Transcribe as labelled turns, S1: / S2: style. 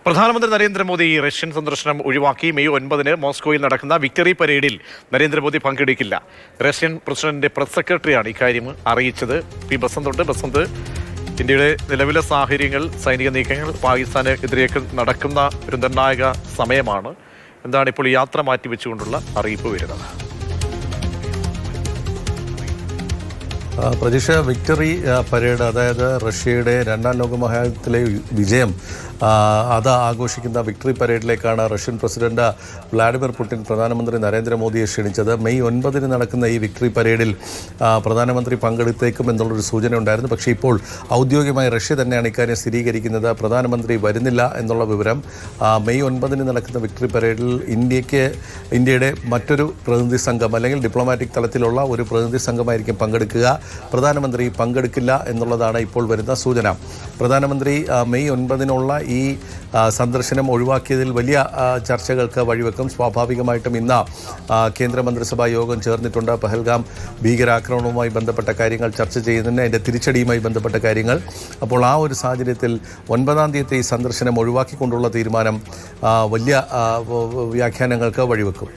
S1: പ്രധാനമന്ത്രി നരേന്ദ്രമോദി റഷ്യൻ സന്ദർശനം ഒഴിവാക്കി. മെയ് 9-ന് മോസ്കോയിൽ നടക്കുന്ന വിക്ടറി പരേഡിൽ നരേന്ദ്രമോദി പങ്കെടുക്കില്ല. റഷ്യൻ പ്രസിഡന്റിന്റെ പ്രസ് സെക്രട്ടറിയാണ് ഇക്കാര്യം അറിയിച്ചത്. പി ബസന്ത്, ഇന്ത്യയുടെ നിലവിലെ സാഹചര്യങ്ങൾ, സൈനിക നീക്കങ്ങൾ, പാകിസ്ഥാനെതിരെയൊക്കെ നടക്കുന്ന ഒരു നിർണായക സമയമാണ്. എന്താണ് ഇപ്പോൾ യാത്ര മാറ്റിവെച്ചുകൊണ്ടുള്ള അറിയിപ്പ് വരുന്നത്?
S2: പ്രതീക്ഷ, വിക്ടറി പരേഡ്, അതായത് റഷ്യയുടെ രണ്ടാം ലോക മഹായുദ്ധത്തിലെ വിജയം അത് ആഘോഷിക്കുന്ന വിക്ടറി പരേഡിലേക്കാണ് റഷ്യൻ പ്രസിഡന്റ് വ്ളാഡിമിർ പുടിൻ പ്രധാനമന്ത്രി നരേന്ദ്രമോദിയെ ക്ഷണിച്ചത്. മെയ് 9-ന് നടക്കുന്ന ഈ വിക്ടറി പരേഡിൽ പ്രധാനമന്ത്രി പങ്കെടുത്തേക്കും എന്നുള്ളൊരു സൂചന ഉണ്ടായിരുന്നു. പക്ഷേ ഇപ്പോൾ ഔദ്യോഗികമായി റഷ്യ തന്നെയാണ് ഇക്കാര്യം സ്ഥിരീകരിക്കുന്നത്. പ്രധാനമന്ത്രി വരുന്നില്ല എന്നുള്ള വിവരം. മെയ് 9-ന് നടക്കുന്ന വിക്ടറി പരേഡിൽ ഇന്ത്യയുടെ മറ്റൊരു പ്രതിനിധി സംഘം, അല്ലെങ്കിൽ ഡിപ്ലോമാറ്റിക് തലത്തിലുള്ള ഒരു പ്രതിനിധി സംഘമായിരിക്കും പങ്കെടുക്കുക. പ്രധാനമന്ത്രി പങ്കെടുക്കില്ല എന്നുള്ളതാണ് ഇപ്പോൾ വരുന്ന സൂചന. പ്രധാനമന്ത്രി മെയ് 9-നുള്ള ഈ സന്ദർശനം ഒഴിവാക്കിയതിൽ വലിയ ചർച്ചകൾക്ക് വഴിവെക്കും. സ്വാഭാവികമായിട്ടും ഇന്ന് കേന്ദ്രമന്ത്രിസഭാ യോഗം ചേർന്നിട്ടുണ്ട്. പഹൽഗാം ഭീകരാക്രമണവുമായി ബന്ധപ്പെട്ട കാര്യങ്ങൾ ചർച്ച ചെയ്യുന്നതിന്, അതിൻ്റെ തിരിച്ചടിയുമായി ബന്ധപ്പെട്ട കാര്യങ്ങൾ. അപ്പോൾ ആ ഒരു സാഹചര്യത്തിൽ 9-ാം തീയതി ഈ സന്ദർശനം ഒഴിവാക്കിക്കൊണ്ടുള്ള തീരുമാനം വലിയ വ്യാഖ്യാനങ്ങൾക്ക് വഴിവെക്കും.